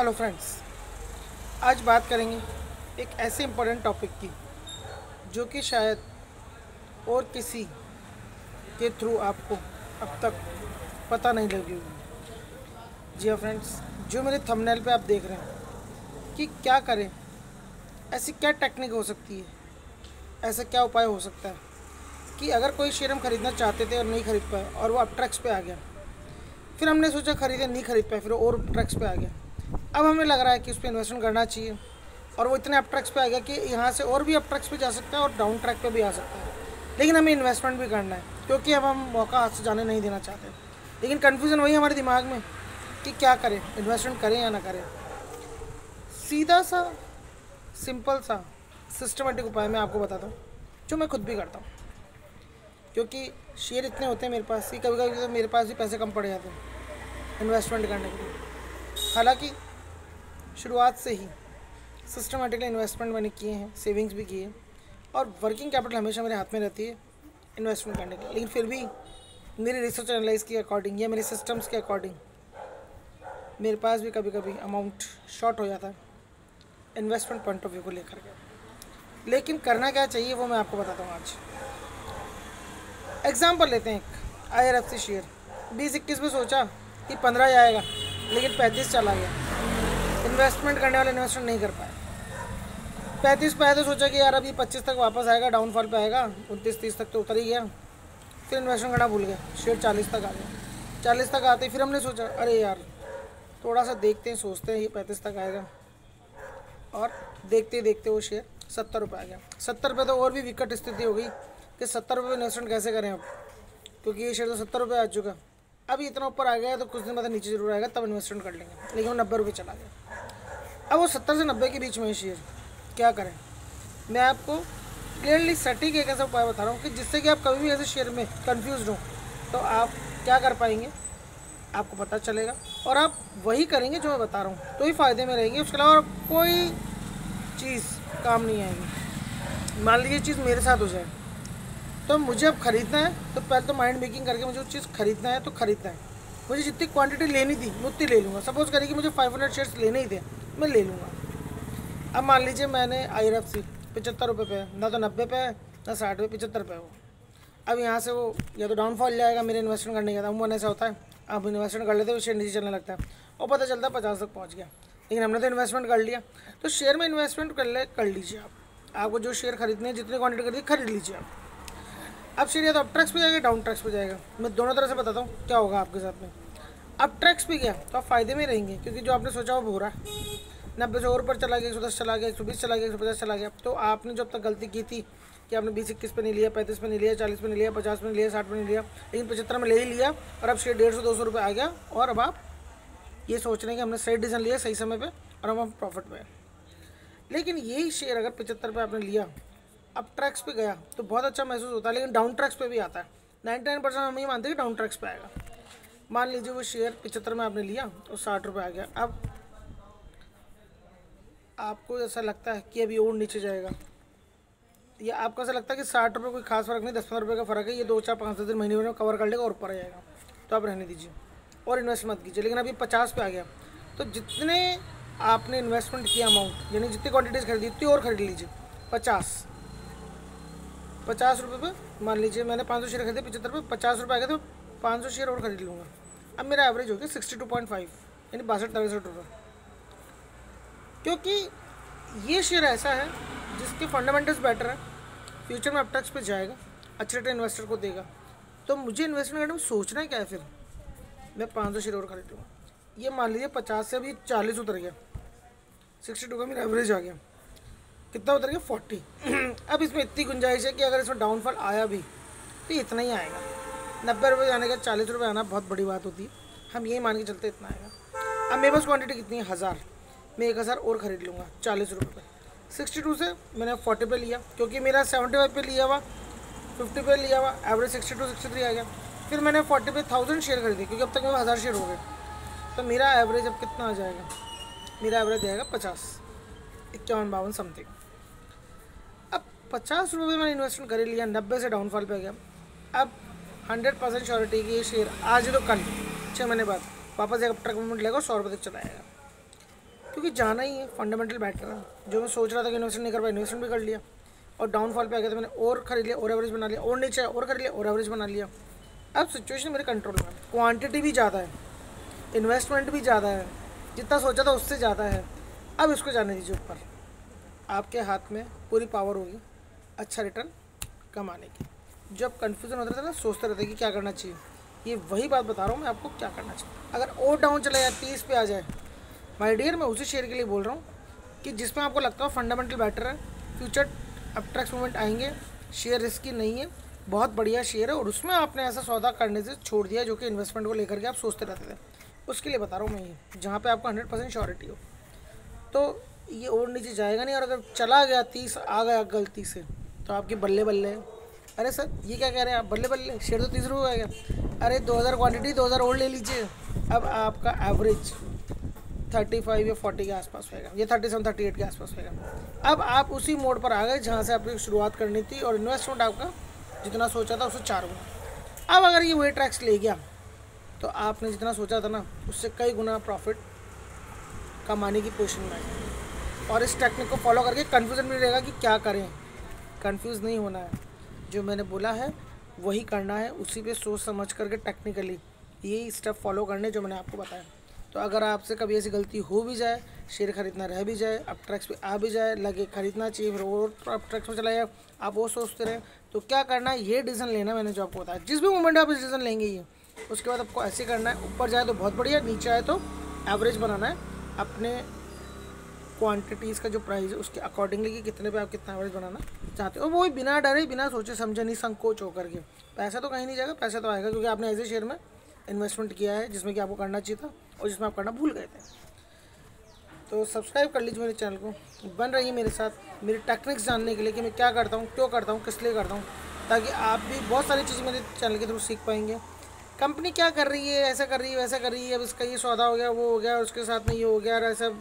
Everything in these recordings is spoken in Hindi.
हेलो फ्रेंड्स, आज बात करेंगे एक ऐसे इम्पोर्टेंट टॉपिक की जो कि शायद और किसी के थ्रू आपको अब तक पता नहीं लगी होगी। जी हाँ फ्रेंड्स, जो मेरे थंबनेल पे आप देख रहे हैं कि क्या करें, ऐसी क्या टेक्निक हो सकती है, ऐसा क्या उपाय हो सकता है कि अगर कोई शेयर हम ख़रीदना चाहते थे और नहीं खरीद पाए और वो अब ट्रैक्स पे आ गया, फिर हमने सोचा खरीदे, नहीं खरीद पाए, फिर और ट्रैक्स पे आ गया। अब हमें लग रहा है कि उस पर इन्वेस्टमेंट करना चाहिए और वो इतने अप ट्रैक्स पे आ गया कि यहाँ से और भी अप ट्रैक्स पे जा सकता है और डाउन ट्रैक पे भी आ सकता है। लेकिन हमें इन्वेस्टमेंट भी करना है क्योंकि अब हम मौका हाथ से जाने नहीं देना चाहते। लेकिन कन्फ्यूज़न वही हमारे दिमाग में कि क्या करें, इन्वेस्टमेंट करें या ना करें। सीधा सा सिंपल सा सिस्टमेटिक उपाय मैं आपको बताता हूँ जो मैं खुद भी करता हूँ, क्योंकि शेयर इतने होते हैं मेरे पास कि कभी कभी तो मेरे पास भी पैसे कम पड़ जाते हैं इन्वेस्टमेंट करने के लिए। हालांकि शुरुआत से ही सिस्टमेटिकली इन्वेस्टमेंट मैंने किए हैं, सेविंग्स भी किए हैं और वर्किंग कैपिटल हमेशा मेरे हाथ में रहती है इन्वेस्टमेंट करने के लिए। लेकिन फिर भी मेरी रिसर्च एनालाइज के अकॉर्डिंग या मेरे सिस्टम्स के अकॉर्डिंग मेरे पास भी कभी कभी अमाउंट शॉर्ट हो जाता है इन्वेस्टमेंट पॉइंट ऑफ व्यू को लेकर के। लेकिन करना क्या चाहिए वो मैं आपको बताता हूँ आज। एग्जाम्पल लेते हैं, एक IRFC शेयर 20-21 में सोचा कि 15 आएगा, लेकिन 35 चला गया। इन्वेस्टमेंट करने वाले इन्वेस्टमेंट नहीं कर पाए। 35 पे आया तो सोचा कि यार अभी 25 तक वापस आएगा, डाउनफॉल पे आएगा, 29-30 तक तो उतर ही गया। फिर इन्वेस्टमेंट करना भूल गए, शेयर 40 तक आ गया। 40 तक आते फिर हमने सोचा अरे यार थोड़ा सा देखते हैं, सोचते हैं ये 35 तक आएगा, और देखते देखते वो शेयर 70 रुपये आ गया। 70 रुपये तो और भी विकट स्थिति हो गई कि 70 रुपये इन्वेस्टमेंट कैसे करें अब, क्योंकि ये शेयर तो 70 रुपये आ चुका। अभी इतना ऊपर आ गया तो कुछ दिन बाद नीचे जरूर आएगा, तब इन्वेस्टमेंट कर लेंगे। लेकिन वो 90 रुपये चला गया। अब वो 70 से 90 के बीच में शेयर क्या करें। मैं आपको क्लियरली सटीक एक ऐसा उपाय बता रहा हूँ कि जिससे कि आप कभी भी ऐसे शेयर में कंफ्यूज हो तो आप क्या कर पाएंगे, आपको पता चलेगा और आप वही करेंगे जो मैं बता रहा हूँ, तो ही फ़ायदे में रहेंगे। उसके अलावा कोई चीज़ काम नहीं आएगी। मान लीजिए चीज़ मेरे साथ हो जाए तो मुझे अब ख़रीदना है, तो पहले तो माइंड मेकिंग करके मुझे वो चीज़ ख़रीदना है तो ख़रीदना है। मुझे जितनी क्वांटिटी लेनी थी मैं उतनी ले लूँगा। सपोज़ करिए कि मुझे 500 शेयर्स लेने ही थे, मैं ले लूँगा। अब मान लीजिए मैंने IRFC 75 रुपये पे है, ना तो 90 पे है, ना 60 पे, 75 पे है वो। अब यहाँ से वो या तो डाउनफॉल जाएगा मेरे इन्वेस्टमेंट करने का, अमूमन ऐसा होता है। अब इन्वेस्टमेंट कर लेते हैं, शेयर नीचे चलने लगता है और पता चलता है 50 तक पहुँच गया। लेकिन हमने तो इन्वेस्टमेंट कर लिया। तो शेयर में इन्वेस्टमेंट कर लीजिए आप। आपको जो शेयर खरीदने हैं, जितनी क्वान्टिटी खरीदी खरीद लीजिए आप। अब शेयर या तो अप ट्रैक्स पे जाएगा, डाउन ट्रैक्स पे जाएगा। मैं दोनों तरह से बताता हूँ क्या होगा आपके साथ में। अब ट्रैक्स पे गया तो आप फ़ायदे में रहेंगे, क्योंकि जो आपने सोचा वो हो रहा है। 90 से और पर चला गया, 110 चला गया, 120 चला गया, 150 चला गया। तो आपने जो अब तक गलती की थी कि आपने 20-21 पे नहीं लिया, 35 पे नहीं लिया, 40 पे नहीं लिया, 50 पे नहीं लिया, 60 पे नहीं लिया, लेकिन 75 में ले ही लिया और अब शेयर 150-200 रुपये आ गया। और अब आप ये सोच रहे हैं कि हमने सही डिसीजन लिया सही समय पर और अब हम प्रॉफिट में हैं। लेकिन यही शेयर अगर 75 पे आपने लिया, अब ट्रैक्स पे गया तो बहुत अच्छा महसूस होता है, लेकिन डाउन ट्रैक्स पे भी आता है। 99% हम ये मानते हैं कि डाउन ट्रैक्स पे आएगा। मान लीजिए वो शेयर 75 में आपने लिया तो 60 रुपये आ गया। अब आपको ऐसा लगता है कि अभी और नीचे जाएगा, या आपको ऐसा लगता है कि 60 रुपये कोई खास फ़र्क नहीं, 10-15 रुपये का फ़र्क है, ये 2-4-5 दिन महीने में कवर कर लेगा और ऊपर आ जाएगा, तो आप रहने दीजिए और इन्वेस्ट मत कीजिए। लेकिन अभी 50 पे आ गया तो जितने आपने इन्वेस्टमेंट किया अमाउंट, यानी जितनी क्वान्टिटीज़ खरीदी उतनी और खरीद लीजिए। 50 रुपये पे मान लीजिए मैंने 500 शेयर खरीदे 75 पे, 50 रुपये आ गए तो 500 शेयर और खरीद लूँगा। अब मेरा एवरेज हो गया 62.5, यानी 62-63 रुपये। क्योंकि ये शेयर ऐसा है जिसके फंडामेंटल्स बेटर है, फ्यूचर में अप ट्रैक्स पे जाएगा, अच्छे रिटर्न इन्वेस्टर को देगा। तो मुझे इन्वेस्टमेंट करने में सोचना क्या है, फिर मैं 500 शेयर और खरीद लूँगा। ये मान लीजिए 50 से अभी 40 उतर गया, 62 का मेरा एवरेज आ गया। कितना उतर गया? 40। अब इसमें इतनी गुंजाइश है कि अगर इसमें डाउनफॉल आया भी तो इतना ही आएगा। 90 रुपये जाने का 40 रुपये आना बहुत बड़ी बात होती है, हम यही मान के चलते इतना आएगा। अब मेरे पास क्वांटिटी कितनी है? 1000। मैं 1000 और ख़रीद लूँगा 40 रुपये पे। 62 से मैंने 40 पे लिया, क्योंकि मेरा 75 पे लिया हुआ, 50 पे लिया हुआ, एवरेज 62-63 आ गया। फिर मैंने 40 पे 1000 शेयर खरीदे, क्योंकि अब तक मेरे 1000 शेयर हो गए। तो मेरा एवरेज अब कितना आ जाएगा? मेरा एवरेज आएगा 50, 51-52 समथिंग। अब 50 रुपये मैंने इन्वेस्टमेंट कर लिया, 90 से डाउनफॉल पे गया। अब 100% श्योरिटी की ये शेयर आज तो कल 6 महीने बाद वापस एक ट्रक मूवमेंट लेगा, 100 रुपये तक चला आएगा। क्योंकि जाना ही है, फंडामेंटल बेटर है। जो मैं सोच रहा था कि इन्वेस्टमेंट नहीं कर पाया, इन्वेस्टमेंट भी कर लिया, और डाउनफॉल पे आ गया तो मैंने और खरीद लिया, और एवरेज बना लिया, और नीचे और खरीद लिया, और एवरेज बना लिया। अब सिचुएशन मेरे कंट्रोल में, क्वांटिटी भी ज़्यादा है, इन्वेस्टमेंट भी ज़्यादा है, जितना सोचा था उससे ज़्यादा है। अब इसको जाने दीजिए ऊपर, आपके हाथ में पूरी पावर होगी अच्छा रिटर्न कमाने की। जब कन्फ्यूज़न होता था ना, सोचते रहते कि क्या करना चाहिए, ये वही बात बता रहा हूँ मैं आपको क्या करना चाहिए। अगर और डाउन चला जाए 30 पे आ जाए, माय डियर, मैं उसी शेयर के लिए बोल रहा हूँ कि जिसमें आपको लगता है फंडामेंटल बेटर है, फ्यूचर अपट्रैक्स मूवमेंट आएंगे, शेयर रिस्की नहीं है, बहुत बढ़िया शेयर है, और उसमें आपने ऐसा सौदा करने से छोड़ दिया जो कि इन्वेस्टमेंट को लेकर के आप सोचते रहते थे, उसके लिए बता रहा हूँ मैं ये, जहाँ पे आपको 100% श्योरिटी हो। तो ये और नीचे जाएगा नहीं, और अगर चला गया 30 आ गया गलती से तो आपकी बल्ले बल्ले है। अरे सर ये क्या कह रहे हैं आप, बल्ले बल्ले, शेयर तो 30 रुपये आएगा। अरे 2000 क्वांटिटी, 2000 और ले लीजिए। अब आपका एवरेज 35 या 40 के आसपास होएगा, ये 37 38 के आसपास होएगा। अब आप उसी मोड पर आ गए जहाँ से आपकी शुरुआत करनी थी, और इन्वेस्टमेंट आपका जितना सोचा था उससे 4 गुना। अब अगर ये वेट ट्रैक्स ले गया तो आपने जितना सोचा था ना उससे कई गुना प्रॉफिट कमाने की पोजीशन में आए। और इस टेक्निक को फॉलो करके कन्फ्यूज़न भी रहेगा कि क्या करें, कंफ्यूज नहीं होना है, जो मैंने बोला है वही करना है, उसी पे सोच समझ करके टेक्निकली यही स्टेप फॉलो करने जो मैंने आपको बताया। तो अगर आपसे कभी ऐसी गलती हो भी जाए, शेयर खरीदना रह भी जाए, अब ट्रैक्स पे आ भी जाए, लगे खरीदना चाहिए, फिर और अब ट्रैक्स में चला जाए, आप वो सोचते रहें, तो क्या करना है, ये डिसीजन लेना मैंने जो आपको बताया। जिस भी मोमेंट आप इस डिसीजन लेंगे ये, उसके बाद आपको ऐसे करना है, ऊपर जाए तो बहुत बढ़िया, नीचे आए तो एवरेज बनाना है अपने क्वांटिटीज़ का जो प्राइस है उसके अकॉर्डिंगली कि कितने पे आप कितना एवरेज बनाना चाहते हो, वो भी बिना डरे, बिना सोचे समझे, नहीं संकोच होकर के। पैसा तो कहीं नहीं जाएगा, पैसा तो आएगा क्योंकि आपने ऐसे शेयर में इन्वेस्टमेंट किया है जिसमें कि आपको करना चाहिए था और जिसमें आप करना भूल गए थे। तो सब्सक्राइब कर लीजिए मेरे चैनल को, बन रही है मेरे साथ मेरी टेक्निक्स जानने के लिए कि मैं क्या करता हूँ, क्यों करता हूँ, किस लिए करता हूँ, ताकि आप भी बहुत सारी चीज़ें मेरे चैनल के थ्रू सीख पाएंगे। कंपनी क्या कर रही है, ऐसा कर रही है, वैसा कर रही है, अब इसका ये सौदा हो गया, वो हो गया, उसके साथ में ये हो गया, ऐसा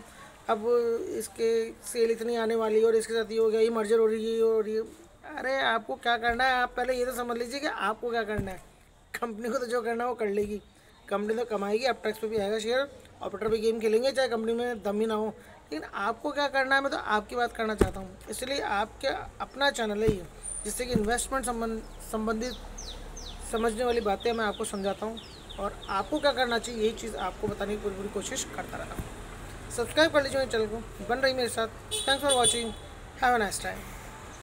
अब इसके सेल इतनी आने वाली है और इसके साथ ये हो गया, ये मर्जर हो रही है, ये हो रही है। अरे आपको क्या करना है, आप पहले ये तो समझ लीजिए कि आपको क्या करना है। कंपनी को तो जो करना है वो कर लेगी, कंपनी तो कमाएगी, अब टैक्स पे भी आएगा शेयर, ऑपरेटर भी गेम खेलेंगे चाहे कंपनी में दम ही ना हो, लेकिन आपको क्या करना है, मैं तो आपकी बात करना चाहता हूँ। इसलिए आपके अपना चैनल है ये, जिससे कि इन्वेस्टमेंट संबंधित समझने वाली बातें मैं आपको समझाता हूँ, और आपको क्या करना चाहिए यही चीज़ आपको बताने की पूरी कोशिश करता रहता हूँ। सब्सक्राइब कर लीजिए मेरे चैनल को, बन रही मेरे साथ। Thanks for watching, have a nice time.